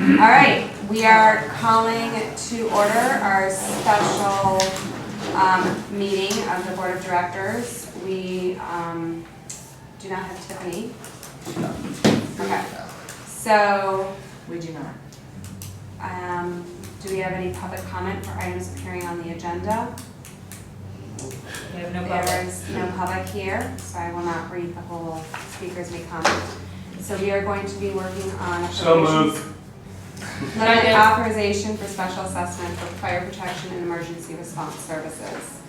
All right, we are calling to order our special meeting of the Board of Directors. We do not have Tiffany. Okay, so We do not. do we have any public comment for items appearing on the agenda? We have no There public. is no public here, so I will not read the whole speakers may comment. So we are going to be working on So appropriations. moved. Limited authorization for special assessment for fire protection and emergency response services.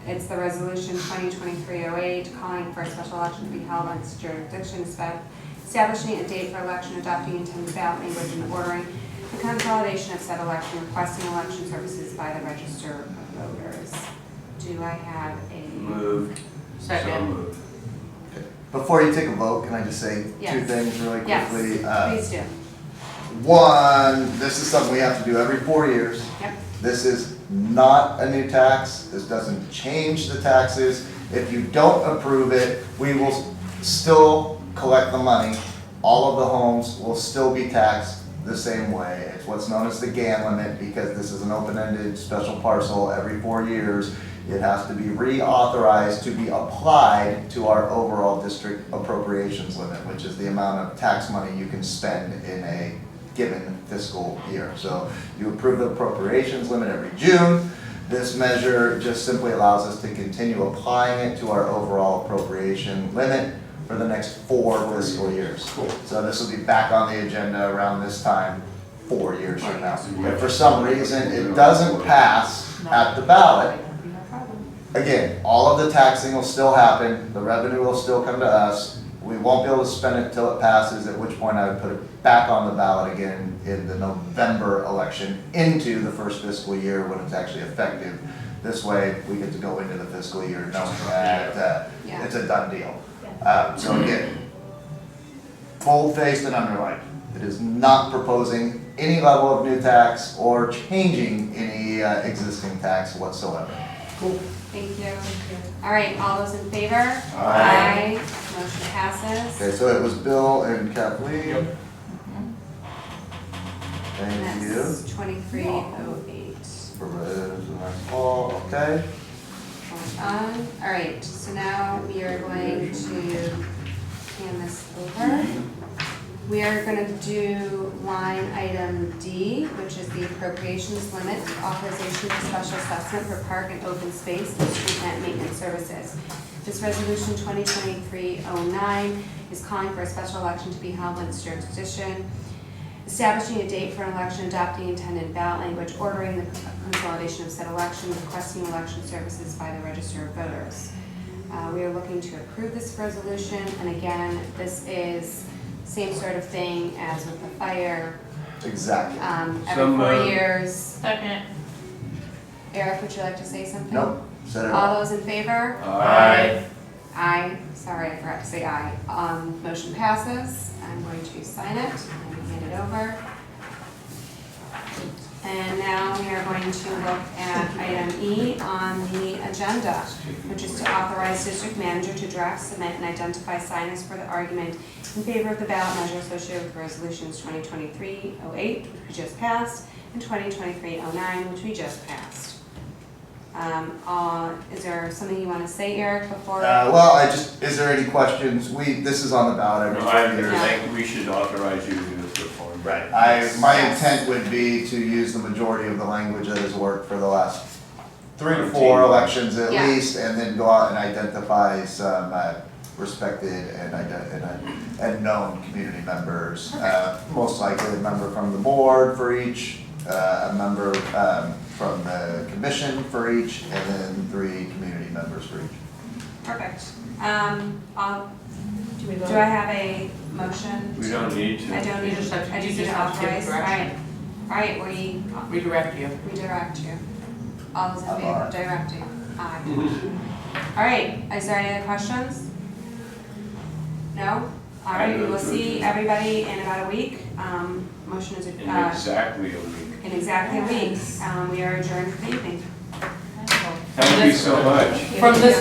It's the resolution 2023-08, calling for a special election to be held on its jurisdiction, establishing a date for election, adopting intended ballot language, and ordering the consolidation of said election, requesting election services by the register of voters. Do I have a? Moved. Second. So moved. Before you take a vote, can I just say two Yes. things really quickly? Yes, please do. One, this is something we have to do every 4 years. Yep. This is not a new tax. This doesn't change the taxes. If you don't approve it, we will still collect the money. All of the homes will still be taxed the same way. It's what's known as the GAN limit, because this is an open-ended special parcel. Every 4 years, it has to be reauthorized to be applied to our overall district appropriations limit, which is the amount of tax money you can spend in a given fiscal year. So you approve the appropriations limit every June. This measure just simply allows us to continue applying it to our overall appropriation limit for the next 4 fiscal years. Cool. So this will be back on the agenda around this time 4 years from now. If for some reason it doesn't pass at the ballot, No problem. again, all of the taxing will still happen, the revenue will still come to us. We won't be able to spend it till it passes, at which point I would put it back on the ballot again in the November election into the first fiscal year when it's actually effective. This way, we get to go into the fiscal year knowing that Yeah. it's a done deal. So again, bold-faced and underlined, it is not proposing any level of new tax or changing any existing tax whatsoever. Cool. Thank you. All right, all those in favor? Aye. Motion passes. Okay, so it was Bill and Kathleen. Yep. Thank you. That's 2308. For the next call, okay? All right, so now we are going to hand this over. We are going to do line item D, which is the appropriations limit, authorization for special assessment for park and open space and street plant maintenance services. This resolution 2023-09 is calling for a special election to be held in its jurisdiction, establishing a date for an election, adopting intended ballot language, ordering the consolidation of said election, requesting election services by the register of voters. We are looking to approve this resolution, and again, this is same sort of thing as with the fire. Exactly. Every 4 moved. years. Second. Eric, would you like to say something? Nope, said it All all. those in favor? Aye. Aye. Sorry, I forgot to say aye. Motion passes. I'm going to sign it and hand it over. And now we are going to look at item E on the agenda, which is to authorize district manager to draft, submit, and identify signers for the argument in favor of the ballot measure associated with resolutions 2023-08, which we just passed, and 2023-09, which we just passed. Is there something you want to say, Eric, before? Well, is there any questions? This is on the ballot every No, I 4 years. think we should authorize you to do this reform. Right. Yes. My intent would be to use the majority of the language that has worked for the last 3 to 4 elections at Yeah. least, and then go out and identify some respected and known community members. Most likely a member from the board for each, a member from the commission for each, and then 3 community members for each. Perfect. Do we vote? Do I have a motion? We don't need to. I don't need You just have to- I you just need just to have to give authorize. All direction. right, we Redirect you. redirect you. All those in favor Aye. of directing? Aye. All right, is there any other questions? No? All right, we will see everybody in about a week. Motion is, In exactly a week. in exactly a week. We are adjourned for the evening. Thank you so much. From this